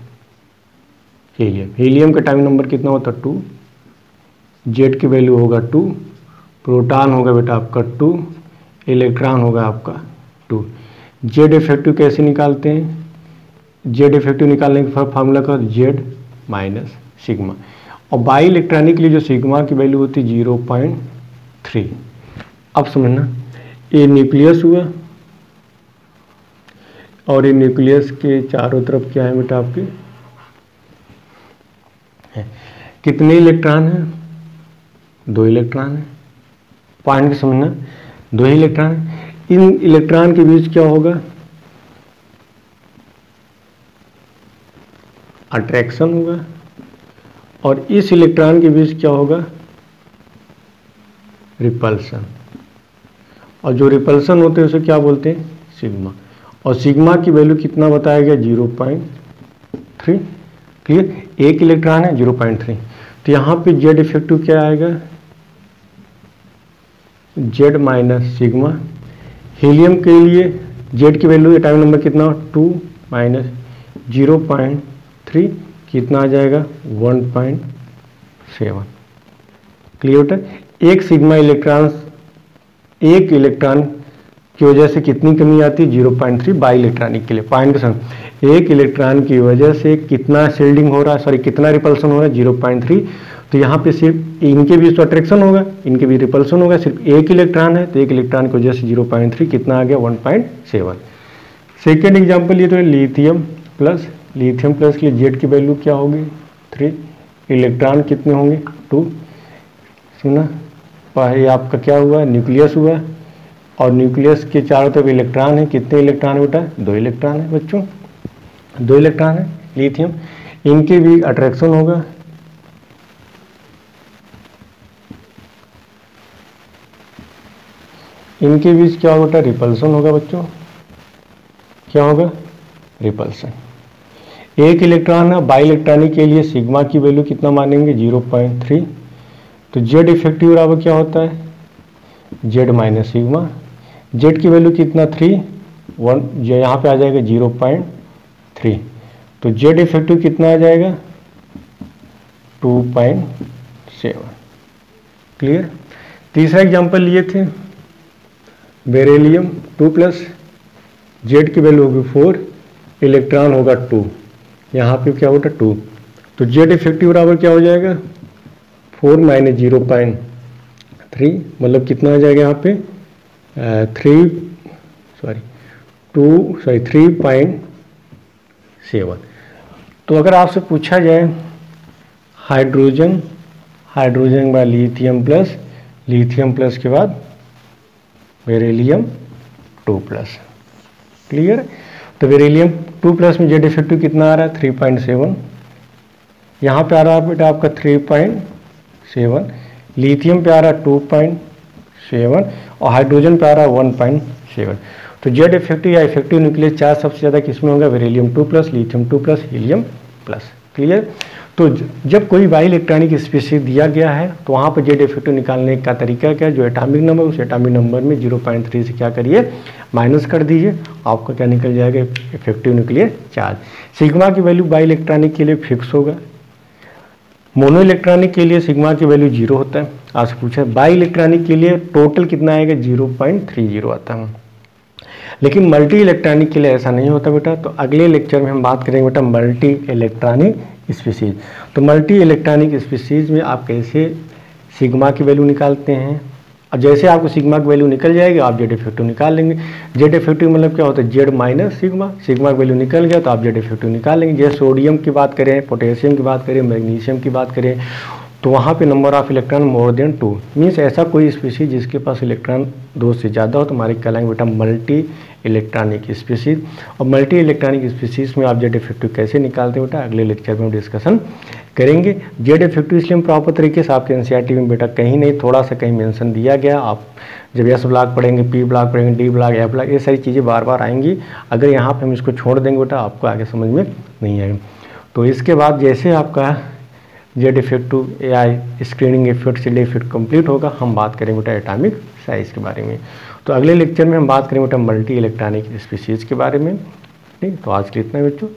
हीलियम का एटॉमिक नंबर कितना होता है 2, जेड की वैल्यू होगा 2, प्रोटॉन होगा बेटा आपका 2, इलेक्ट्रॉन होगा आपका 2। जेड इफेक्टिव कैसे निकालते हैं, जेड इफेक्टिव निकालने का फार्मूला का जेड माइनस सिग्मा। और बाई इलेक्ट्रॉनिक के लिए जो सिग्मा की वैल्यू होती है 0.3। अब समझना, ये न्यूक्लियस हुआ और ये न्यूक्लियस के चारों तरफ क्या है बेटा आपके है। कितने इलेक्ट्रॉन हैं, 2 इलेक्ट्रॉन है। पॉइंट को समझना, 2 ही इलेक्ट्रॉन है। इन इलेक्ट्रॉन के बीच क्या होगा, अट्रैक्शन होगा, और इस इलेक्ट्रॉन के बीच क्या होगा, रिपल्सन। और जो रिपल्सन होते हैं उसे क्या बोलते हैं, सिग्मा। और सिग्मा की वैल्यू कितना बताया गया 0.3। क्लियर, एक इलेक्ट्रॉन है 0.3, तो यहाँ पे जेड इफेक्टिव क्या आएगा जेड माइनस सिग्मा। हीलियम के लिए जेड की वैल्यू एटॉमिक नंबर कितना 2 माइनस 0.3 कितना आ जाएगा 1.7। क्लियर बेटा, एक सिग्मा इलेक्ट्रॉन, एक इलेक्ट्रॉन की वजह से कितनी कमी आती है 0.3 बाई इलेक्ट्रॉनिक के लिए। पॉइंट पसंद, एक इलेक्ट्रॉन की वजह से कितना शील्डिंग हो रहा है, सॉरी कितना रिपल्सन हो रहा है 0.3। तो यहाँ पे सिर्फ इनके बीच तो अट्रैक्शन होगा, इनके बीच रिपल्सन होगा, सिर्फ एक इलेक्ट्रॉन है, तो एक इलेक्ट्रॉन की वजह से 0.3 कितना आ गया 1.7। सेकेंड एग्जाम्पल ये तो लिथियम प्लस, लिथियम प्लस के लिए जेड की वैल्यू क्या होगी 3, इलेक्ट्रॉन कितने होंगे 2। सुना, पहले आपका क्या हुआ न्यूक्लियस हुआ, और न्यूक्लियस के चारों तरफ इलेक्ट्रॉन है, कितने इलेक्ट्रॉन है बेटा 2 इलेक्ट्रॉन है बच्चों, 2 इलेक्ट्रॉन है लिथियम, इनके भी अट्रैक्शन होगा, इनके बीच क्या होगा बेटा रिपल्सन होगा बच्चों, क्या होगा रिपल्सन। एक इलेक्ट्रॉन है, बाई इलेक्ट्रॉनिक के लिए सिग्मा की वैल्यू कितना मानेंगे 0.3, तो जेड इफेक्टिव बराबर क्या होता है जेड माइनस सिग्मा। जेड की वैल्यू कितना 3, 1 जो यहाँ पे आ जाएगा 0.3, तो जेड इफेक्टिव कितना आ जाएगा 2.7। क्लियर। तीसरा एग्जांपल लिए थे बेरिलियम 2+, जेड की वैल्यू होगी 4, इलेक्ट्रॉन होगा 2, यहाँ पे क्या होगा 2, तो जेड इफेक्टिव बराबर क्या हो जाएगा 4 माइनस 0.3, मतलब कितना आ जाएगा यहाँ पे 3.7। तो अगर आपसे पूछा जाए हाइड्रोजन, हाइड्रोजन बाद लिथियम प्लस के बाद बेरिलियम 2+। क्लियर। तो बेरिलियम 2+ में जेड इफेक्टिव कितना आ रहा है 3.7, यहाँ पे आ रहा है बेटा आपका 3.7, लिथियम पे आ रहा है 2.7 और हाइड्रोजन पे आ रहा है 1.7। तो जेड इफेक्टिव या इफेक्टिव न्यूक्लियर चार्ज सबसे ज़्यादा किसमें होगा beryllium 2+, lithium 2+, helium plus. Clear. तो जब कोई बाई इलेक्ट्रॉनिक स्पीशीज दिया गया है तो वहाँ पर जेड इफेक्टिव निकालने का तरीका क्या है, जो एटॉमिक नंबर उस एटॉमिक नंबर में 0.3 से क्या करिए माइनस कर दीजिए, आपका क्या निकल जाएगा इफेक्टिव न्यूक्लियर चार्ज। सिग्मा की वैल्यू बाई इलेक्ट्रॉनिक के लिए फिक्स होगा, मोनो इलेक्ट्रॉनिक के लिए सिग्मा की वैल्यू 0 होता है। आपसे पूछा बाई इलेक्ट्रॉनिक के लिए टोटल कितना आएगा 0.30 आता है, लेकिन मल्टी इलेक्ट्रॉनिक के लिए ऐसा नहीं होता बेटा। तो अगले लेक्चर में हम बात करेंगे बेटा मल्टी इलेक्ट्रॉनिक स्पीशीज। तो मल्टी इलेक्ट्रॉनिक स्पीशीज में आप कैसे सिग्मा की वैल्यू निकालते हैं, और जैसे आपको सिग्मा की वैल्यू निकल जाएगी आप जेड इफेक्टिव निकाल लेंगे। जेड इफेक्टिव मतलब क्या होता है जेड माइनस सिग्मा, सिग्मा की वैल्यू निकल गया तो आप जेड इफेक्टिव निकाल लेंगे। जैसे सोडियम की बात करें, पोटेशियम की बात करें, मैग्नीशियम की बात करें, तो वहाँ पे number of electron more than 2, means ऐसा कोई स्पीशीज जिसके पास इलेक्ट्रॉन 2 से ज़्यादा हो तो हमारे कहलाएंगे बेटा मल्टी इलेक्ट्रॉनिक स्पीशीज। और मल्टी इलेक्ट्रॉनिक स्पीशीज में आप जेड इफेक्टिव कैसे निकालते हैं बेटा अगले लेक्चर में हम डिस्कशन करेंगे। जेड इफेक्टिव इसलिए हम प्रॉपर तरीके से आपके एनसीईआरटी में बेटा कहीं नहीं, थोड़ा सा कहीं मेंशन दिया गया। आप जब एस ब्लॉक पढ़ेंगे, पी ब्लॉक पढ़ेंगे, डी ब्लॉक, ए ब्लॉक, ये सारी चीज़ें बार बार आएंगी। अगर यहाँ पर हम इसको छोड़ देंगे बेटा आपको आगे समझ में नहीं आएगा। तो इसके बाद जैसे आपका Z effective AI screening effect से इफेक्ट कंप्लीट होगा, हम बात करेंगे बेटा एटॉमिक साइज के बारे में। तो अगले लेक्चर में हम बात करेंगे बेटा मल्टी इलेक्ट्रॉनिक स्पीशीज़ के बारे में। ठीक, तो आज के लिए इतना बच्चों।